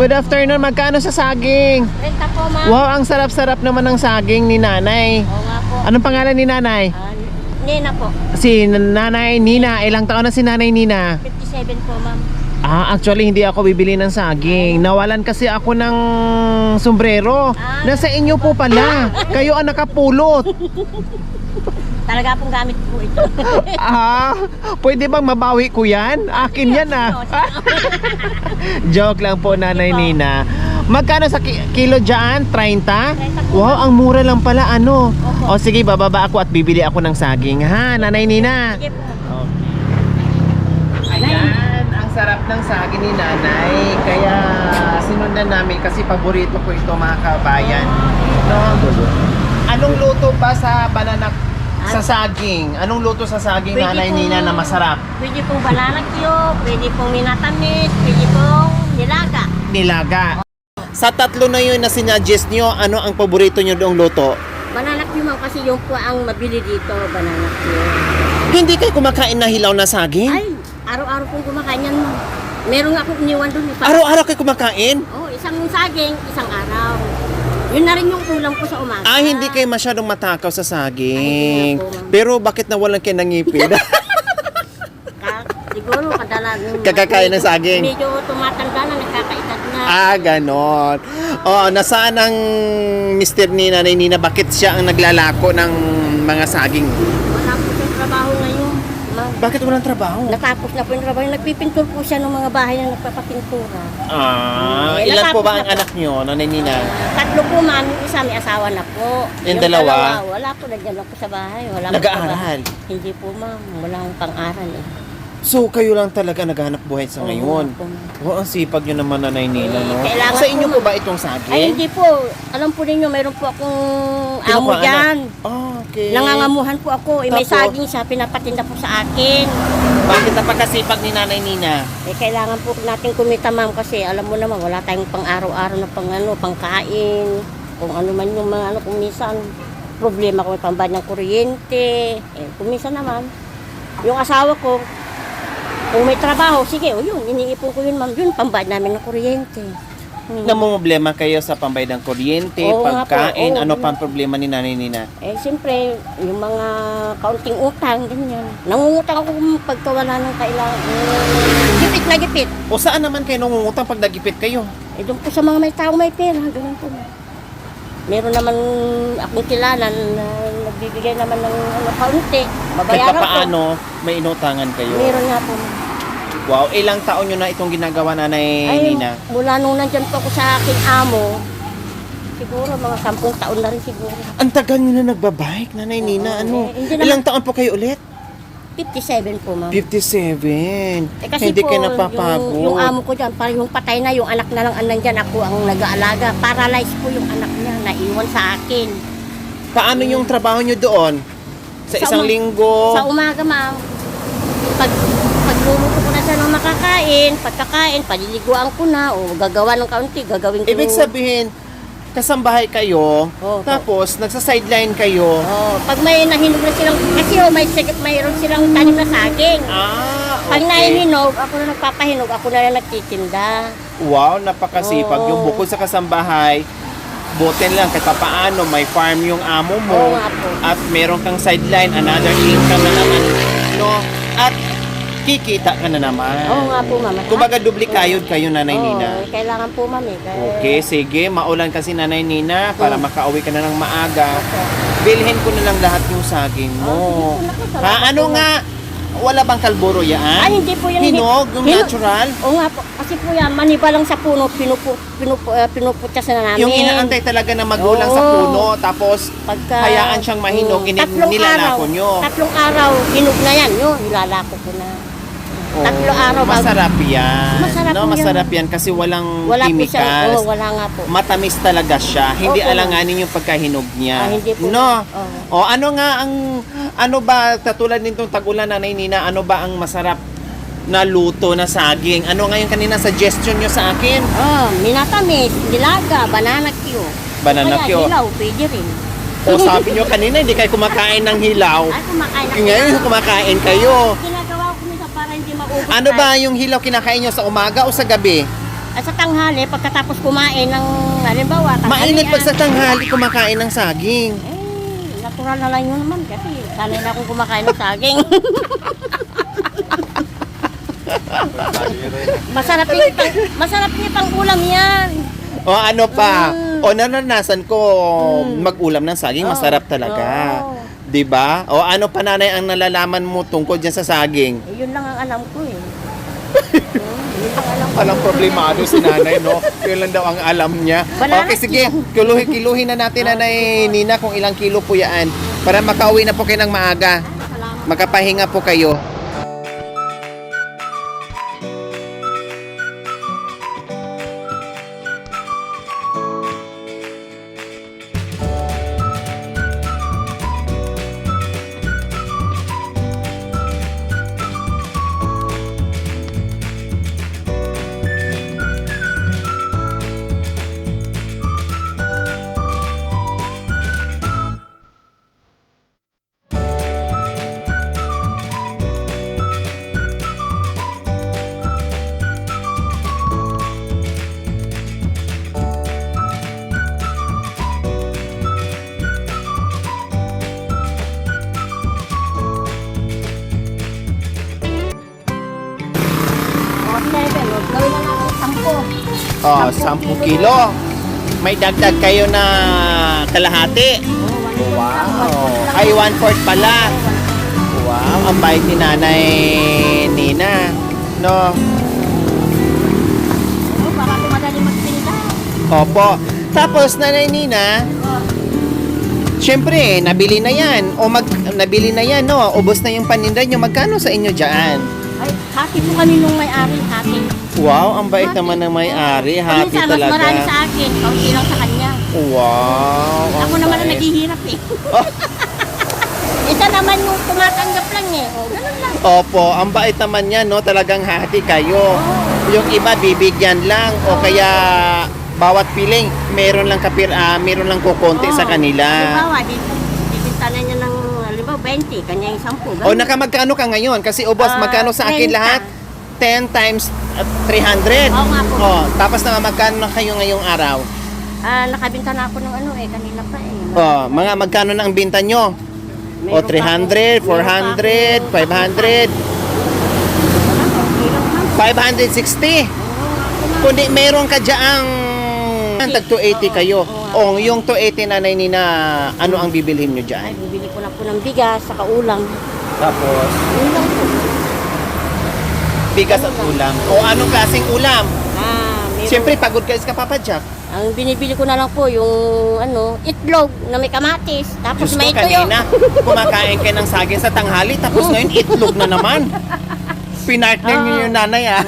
Good afternoon. Magkano sa saging? 30 po, ma'am. Wow, ang sarap-sarap naman ng saging ni nanay. Oo nga po. Anong pangalan ni nanay? Nina po. Si nanay Nina. Ilang taon na si nanay Nina? 57 po, ma'am. Actually hindi ako bibili ng saging. Nawalan kasi ako ng sombrero. Nasa inyo po pala. Kayo ang nakapulot. Talaga pong gamit po ito. Pwede bang mabawi ko yan? Akin yan Joke lang po, nanay Nina. Magkano sa kilo dyan? 30? Wow, ang mura lang pala. Ano? O sige, bababa ako at bibili ako ng saging. Ha, nanay Nina? Sige po. Ayan, ang sarap ng saging ni nanay. Kaya sinundan namin kasi paborito ko ito, mga kabayan. No? Anong luto ba sa banana sa saging? Anong luto sa saging, Pwede nanay pong- Nina, na masarap? Pwede pong balalagyo, pwede pong minatamis, pwede pong nilaga. Nilaga. Sa tatlo na yun na sinuggest nyo, ano ang paborito nyo doong luto? Banalakyo, ma'am, kasi yung po ang mabili dito, banalakyo. Hindi kayo kumakain na hilaw na saging? Ay, araw-araw pong kumakain yan, ma'am. Meron nga akong iniwan doon. Araw-araw kayo kumakain? Isang saging, isang araw. Yun na rin yung kulang ko sa umaga. Hindi kayo masyadong matakaw sa saging. Ay, hindi nga po, ma'am. Pero bakit nawalan kayo ng ngipin? Siguro kadalas Kakakain ng saging. Medyo tumatanda na, nakakaedad na. Ganon. Nasaan ang Mr. ni Nanay Nina? Bakit siya ang naglalako ng mga saging? Wala po siyang trabaho ngayon, ma'am. Bakit walang trabaho? Natapos na po yung trabaho. Nagpipintur po siya ng mga bahay na nagpapapintura. Ilan po ba ang natapos na po. anak nyo, Nanay Nina? 3 po, ma'am. Yung isa may asawa na po. Yung dalawa? Wala po. Nandiyan lang po sa bahay. Wala po Nag-aaral? Hindi po, ma'am. Wala akong pang-aral eh. So, kayo lang talaga naghanap buhay sa ngayon? Oo, ma'am. Ang sipag nyo naman, Nanay Nina, no? Kailangan Sa inyo po, po ba itong saging? Ay, hindi po. Alam po ninyo, mayroon po akong amo Kinukuha dyan. Okay. Nangangamuhan po ako. May Tapos? saging siya, pinapatinda po sa akin. Bakit napakasipag ni Nanay Nina? Kailangan po natin kumita, ma'am, kasi alam mo naman, wala tayong pang araw-araw na pangkain. Kung ano man yung mga kung minsan, problema ko may pambayad ng kuryente. Kung minsan naman, yung asawa ko, kung may trabaho, sige, yun, iniipon ko yun, ma'am, yun, pambayad namin ng kuryente. Namumblema kayo sa pambayad ng kuryente, Oo nga po, pagkain, oo. ano pang problema ni Nanay Nina? Siyempre, yung mga kaunting utang, ganyan. Nangungutang ako kung pagkawala ng kailangan. Gipit na gipit. O saan naman kayo nangungutang pag nagipit kayo? Doon po sa mga may tao may pera, ganun po. Meron naman akong kilala na nagbibigay naman ng kaunti. Kahit Babayaran ko. paano, may inutangan kayo. Meron nga po. Wow, ilang taon nyo na itong ginagawa, Nanay Nina? Mula nung nandyan po ako sa aking amo, siguro mga 10 taon na rin siguro. Ang tagal nyo na nagbabike, Nanay Nina. hindi naman- Ilang taon po kayo ulit? 57 po, ma'am. 57. Kasi Hindi po, kayo napapagod. yung amo ko dyan, parang yung patay na, yung anak na lang ang nandyan, ako ang nag-aalaga. Paralyzed po yung anak niya, naiwan sa akin. Paano yung trabaho nyo doon? Sa isang linggo? Sa umaga, ma'am. Pagluluto ko na siya ng makakain, pagkakain, paliliguan ko na, o gagawa ng kaunti, gagawin ko. Ibig sabihin, kasambahay kayo, Oo. tapos nagsa-sideline kayo. Pag may nahinog na silang, kasi mayroon silang tanim na saging. Pag Okay. nahinog, ako na nagpapahinog, ako na lang nagtitinda. Wow, napakasipag. Oo. Yung bukod sa kasambahay, butin lang kahit paano, may farm yung amo mo. Oo nga po. At meron kang sideline, another income na naman. No? At kikita ka na naman. Oo nga po, mama. Kumbaga, dubli kayod kayo, Nanay Oo, Nina. kailangan po, mami. Okay, sige. Maulan kasi, Nanay Nina, para Oo. makauwi ka na ng maaga. Bilhin ko na lang lahat yung saging mo. sige po, naku, salamat Ano po. nga? Wala bang kalburo yan? Ay, hindi po yung Hinog, yung natural? Oo nga po. Kasi po yan, maniba lang sa puno, pinuputya na namin. Yung inaantay talaga na magulang sa Oo. puno, tapos hayaan siyang mahinog, nilalako nyo. 3 araw, hinog na yan, yun, nilalako ko na. Oo. 3 araw bago- Masarap yan. Masarap no, po yan. masarap yan kasi walang Wala po siya, chemicals. wala nga po. Matamis talaga siya. Hindi Opo. alanganin yung pagkahinog niya. Hindi po. No? Oo. Ano nga ano ba, katulad nitong tag-ulan, Nanay Nina, ano ba ang masarap na luto na saging? Ano nga yung kanina suggestion nyo sa akin? Minatamis, nilaga, banana Q. Banana Kaya, Q. hilaw, pwede rin. O sabi nyo kanina, hindi kayo kumakain ng hilaw. Ay, kumakain ako. Ngayon, kumakain kayo. Ginagawa ko nito para hindi maubos. Ano ba yung hilaw kinakain nyo sa umaga o sa gabi? At sa tanghali, pagkatapos kumain ng, halimbawa, Mainit pag sa tanghalian. tanghali kumakain ng saging. Natural na lang yun naman kasi sanay na akong kumakain ng saging. masarap niya pang ulam yan. O ano pa? O naranasan ko mag-ulam ng saging, masarap talaga. Oo. 'Di ba? O ano pa nanay ang nalalaman mo tungkol diyan sa saging? Eh, yun lang ang alam ko eh. Yun lang alam ko. Walang problemado si nanay, no? Yun lang daw ang alam niya. Banana Okay, sige. Kiluhin na natin, nanay Nina, kung ilang kilo po yan. Para makauwi na po kayo ng maaga. Salamat. Makapahinga po kayo. Gawin na natin 10. Oh, 10 kilo. May dagdag kayo na kalahati. Wow. Ay, 1/4 pala. Wow, ang bait ni nanay Nina. No? Baka madali magtinda. Opo. Tapos, nanay Nina, syempre, nabili na yan. Nabili na yan, no? Ubos na yung paninda nyo. Magkano sa inyo dyan? Ay, hati po kami nung may-ari, hati. Wow, ang bait naman ng may-ari. Happy Minsan, mas talaga. marami sa akin, kaunti lang sa kanya. Wow. Ako ang naman ang bait. naghihirap eh. Oh. Isa naman yung tumatanggap lang eh. O, ganun lang. Opo, ang bait naman yan, no? Talagang hati kayo. Yung iba, bibigyan lang. O kaya, bawat piling, meron lang meron lang kukonti sa kanila. Halimbawa, bibinta na niya ng, halimbawa, 20, kanya yung 10. O nakamagkano ka ngayon? Kasi ubos, magkano sa akin 30. lahat? 10 times 300. Oo nga po. O, tapos na magkano na kayo ngayong araw? Nakabinta na ako ng kanila pa eh. O, mga magkano na ang binta nyo? O, Meron pa 300, ako. 400, 500, Wala, okay lang ma'am. 560. Kundi meron ka dyaang tag 280 kayo. O, yung 280 nanay Nina, ano ang bibilhin nyo Ay, dyan? bibili ko na po ng bigas, saka ulam. Tapos, Yun lang po. bigas at ulam. O, anong klaseng ulam? Meron. Siyempre, pagod ka is kapapadyak. Ang binibili ko na lang po yung itlog na may kamatis. Tapos Diyos ko, may tuyo. kanina, kumakain ka ng saging sa tanghali, tapos ngayon, itlog na naman. Pinartner niyo yung nanay, ah.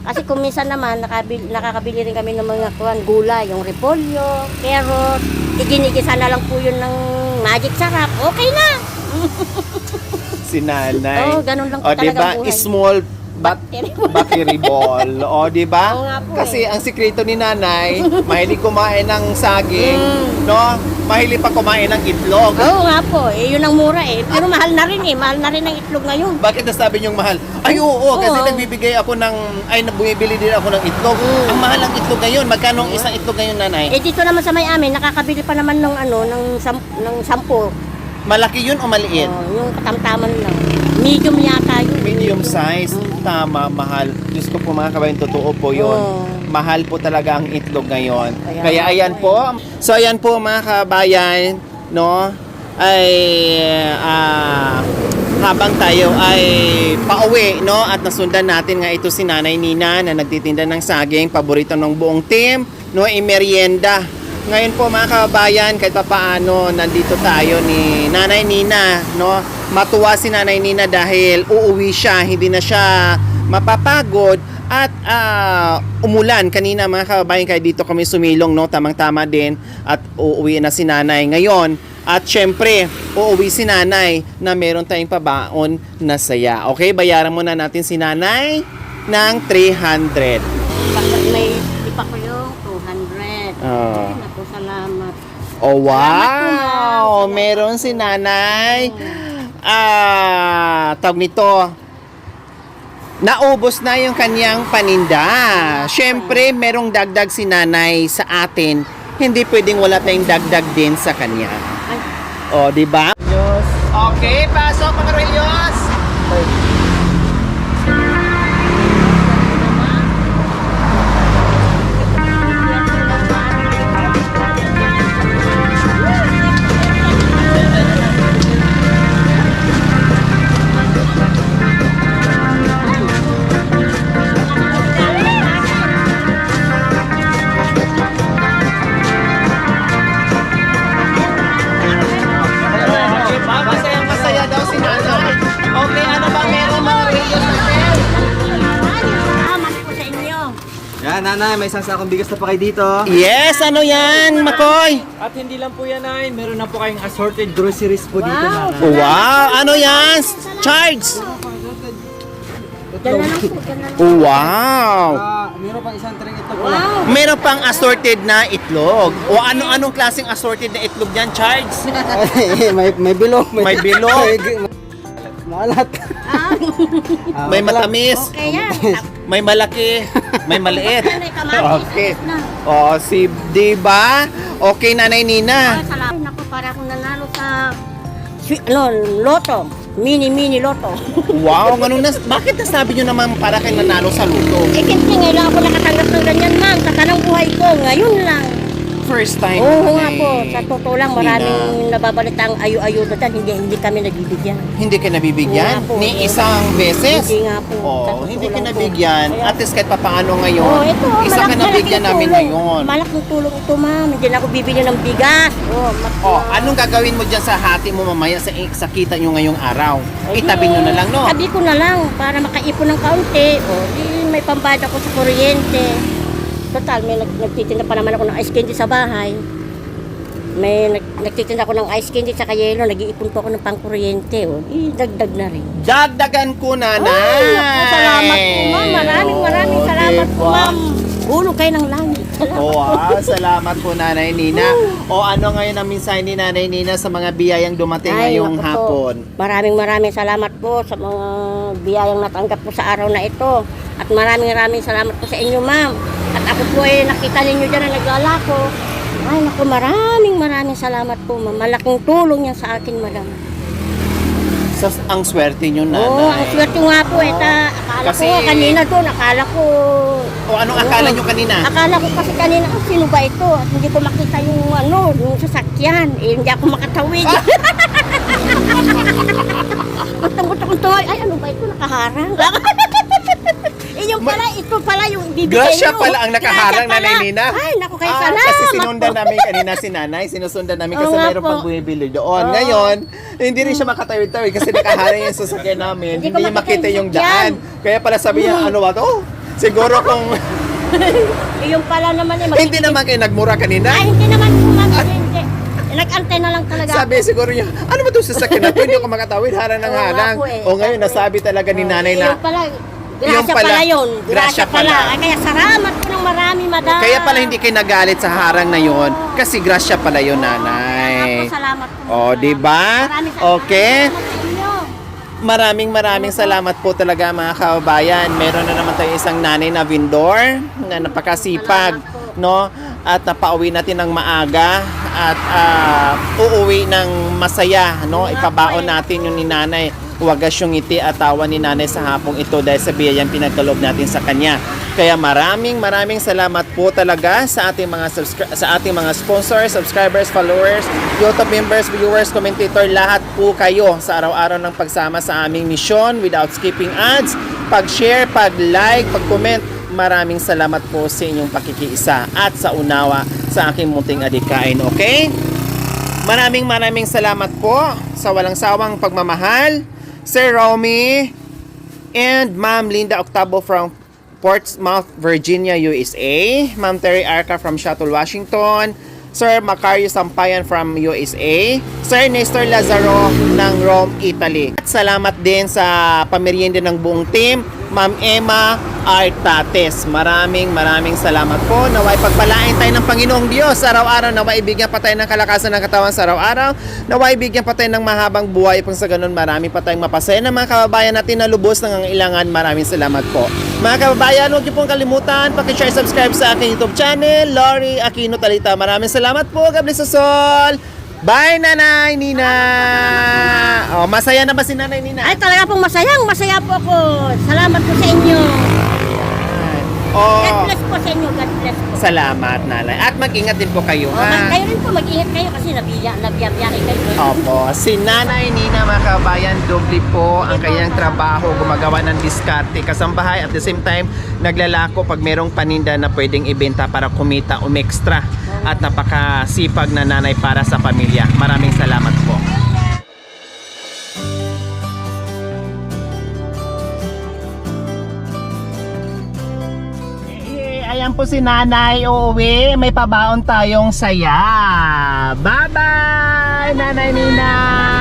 Kasi kung minsan naman, nakakabili rin kami ng mga gulay. Yung repolyo, carrot. Iginigisa na lang po yun ng magic sarap. Okay na. Si nanay. Oo, ganun lang po O, talaga diba? buhay. Small battery ball. O, diba? Oo nga po Kasi eh. ang sikreto ni nanay, mahilig kumain ng saging, no? Mahilig pa kumain ng itlog. Oo nga po. Yun ang mura eh. Pero mahal na rin eh. Mahal na rin ang itlog ngayon. Bakit nasabi niyong mahal? Ay, oo, kasi Oo. nagbibigay ako bumibili din ako ng itlog. Ang mahal ng itlog ngayon. Magkano ang isang itlog ngayon, nanay? Dito naman sa may amin, nakakabili pa naman ng ng 10. Malaki yun o maliit? Yung katamtaman lang. Medium yata yun. Medium size. Tama, mahal. Diyos ko po mga kabayan, totoo po yun. Oo. Mahal po talaga ang itlog ngayon. Kaya Kaya nga ayan po po. So ayan po mga kabayan, no? Ay habang tayo ay pauwi, no? At nasundan natin nga ito si Nanay Nina na nagtitinda ng saging, paborito ng buong team, no? Merienda. Ngayon po mga kabayan, kahit pa paano, nandito tayo ni Nanay Nina, no? Matuwa si Nanay Nina dahil uuwi siya, hindi na siya mapapagod at umulan kanina mga kababayan, kaya dito kami sumilong, no? Tamang-tama din at uuwi na si Nanay ngayon. At syempre, uuwi si Nanay na meron tayong pabaon na saya. Okay, bayaran muna natin si Nanay ng 300. May ipa ko yung 200. Ah. Ay, naku, salamat. Oh, wow! Salamat po, ma'am. Meron si Nanay. Tawag nito, naubos na yung kanyang paninda. Siyempre, merong dagdag si nanay sa atin. Hindi pwedeng wala tayong dagdag din sa kanya. Ay, O, di ba? Okay, pasok mga Reyos. Masaya daw si nanay. Okay, ano ba meron mga Reyos natin? salamat po sa inyo. Yan, nanay, may isang sakong bigas na pa kayo dito. Yes, ano yan, Makoy? At hindi lang po yan, nay. Meron na po kayong assorted groceries po dito, Wow. nanay. Wow, ano yan? Charles. Dala lang po, dala lang. Wow. Meron pang isang tring ito po. Wow. Meron pang assorted na itlog. O anong klaseng assorted na itlog yan, Charles? may bilog. May bilog. Maalat. May matamis. Okay yan. May malaki. May maliit. Nanay, kamatis. Okay. Na. O, si, di ba? Okay, Nanay Nina. Ay, salamat. Naku, para akong nanalo sa loto. Mini loto. Wow, ganun na. Bakit nasabi nyo naman para kayo nanalo sa luto? Eh, kasi ngayon lang ako nakatanggap ng ganyan, ma'am. Sa tanang buhay ko, ngayon lang. First time. Oo nga Nanay po. Sa totoo lang, Nina. maraming nababalita ang ayu-ayuda dyan. Hindi kami nagbibigyan. Hindi ka nabibigyan? Oo nga po. Ni isang beses? Hindi nga po. Sa Oh, totoo hindi ka lang po. nabigyan. Kaya- At least kahit papaano ngayon, Oh, ito, isa ka nabigyan namin ngayon. Malaking tulong ito, ma'am. Hindi na ako bibili ng bigas. Oh, anong gagawin mo dyan sa hati mo mamaya sa kita nyo ngayong araw? Itabi nyo na lang, no? Tabi ko na lang para makaipon ng kaunti. O, di may pambayad ako sa kuryente. Total, may nagtitinda pa naman ako ng ice candy sa bahay. May nagtitinda ako ng ice candy sa yelo. Nag-iipon po ako ng pangkuryente. O, dagdag na rin. Dagdagan ko, nanay! Ay, naku, salamat po, ma'am. Maraming salamat po, diba? ma'am. Hulog kayo ng langit. Wow, salamat po, Nanay Nina. O ano ngayon ang mensahe ni Nanay Nina sa mga biyayang dumating ngayong naku po. hapon? Maraming salamat po sa mga biyayang natanggap po sa araw na ito. At maraming salamat po sa inyo, ma'am. At ako po ay nakita ninyo dyan na naglalako. Ay, naku, maraming salamat po, ma'am. Malaking tulong yan sa akin, madam. Ang swerte nyo, Nanay. Oo, ang swerte nga po. Akala Kasi- ko, kanina doon, akala ko... O anong akala nyo kanina? Akala ko kasi kanina, sino ba ito? At hindi ko makita yung sasakyan. Eh, hindi ako makatawid. Gutong-gutong kong tuloy. Ay, ano ba ito? Nakaharang. Eh, yung pala, ito pala yung bibigay Grasya nyo. pala ang nakaharang, Grasya pala. Nanay Nina. Ay, naku, kayo Ah, salamat kasi sinundan po. namin kanina si Nanay. Sinusundan namin kasi Oo nga mayroon po. pang bumibili doon. Oo. Ngayon, hindi rin siya makatawid-tawid kasi nakaharang yung sasakyan namin. Hindi Hindi ko niya makita makita yung yung sasakyan. daan. Kaya pala sabi niya, ano ba to? Siguro kung Eh, yung pala naman eh. hindi naman kayo nagmura kanina. Ay, hindi naman po, ma'am. Hindi. Nag-antay na lang talaga. Sabi siguro niya, ano ba itong sasakyan na to? Hindi ako makatawid, harang ng Oo nga harang. po eh. O ngayon, nasabi talaga ni Nanay Eh, na, yung pala, Yung grasya pala, pala yun. grasya Grasya pala. pala. Ay, kaya salamat po ng marami, madam. kaya pala hindi kayo nagalit sa harang na yon kasi grasya pala yun, Nanay. Salamat po. O, di ba? Maraming salamat. Okay. Salamat sa inyo. Maraming salamat po talaga mga kababayan. Meron na naman tayo isang nanay na vendor na napakasipag, Salamat po. no? At napauwi natin ng maaga at uuwi ng masaya, no? Ipabaon natin yung ni nanay. Wagas yung ngiti at tawa ni nanay sa hapong ito dahil sa biyayang pinagkaloob natin sa kanya. Kaya maraming salamat po talaga sa ating mga sponsors, subscribers, followers, YouTube members, viewers, commentator, lahat po kayo sa araw-araw ng pagsama sa aming misyon without skipping ads, pag-share, pag-like, pag-comment. Maraming salamat po sa inyong pakikiisa at sa unawa sa aking munting adikain, okay? Maraming salamat po sa walang sawang pagmamahal, Sir Romy and Ma'am Linda Octavo from Portsmouth, Virginia, USA, Ma'am Terry Arca from Seattle, Washington, Sir Macario Sampayan from USA, Sir Nestor Lazaro ng Rome, Italy. At salamat din sa pamerienda ng buong team, Ma'am Emma, Artates. Maraming salamat po. Naway pagpalain tayo ng Panginoong Diyos araw-araw. Naway bigyan pa tayo ng kalakasan ng katawan sa araw-araw. Naway bigyan pa tayo ng mahabang buhay. Kung sa ganun, marami pa tayong mapasaya ng mga kababayan natin na lubos ng ilangan. Maraming salamat po. Mga kababayan, huwag niyo pong kalimutan, pakishare, subscribe sa aking YouTube channel, Lori Aquino Talita. Maraming salamat po. God bless us all. Bye, Nanay Nina! Oh, masaya na ba si Nanay Nina? Ay, talaga pong masaya po ako. Salamat po sa inyo. Oh, God bless po sa inyo. God bless po. salamat, Nanay. At mag-ingat din po kayo, ha? Kayo rin po, mag-ingat kayo kasi nabiyabiyaki kayo. Opo, si Nanay Nina, mga kabayan, doble po ang kanyang trabaho, gumagawa ng diskarte, kasambahay, at the same time, naglalako pag merong paninda na pwedeng ibenta para kumita, umextra. At napakasipag na nanay para sa pamilya. Maraming salamat po. Ayan po si Nanay uuwi. May pabaon tayong saya. Bye-bye, Nanay Nina!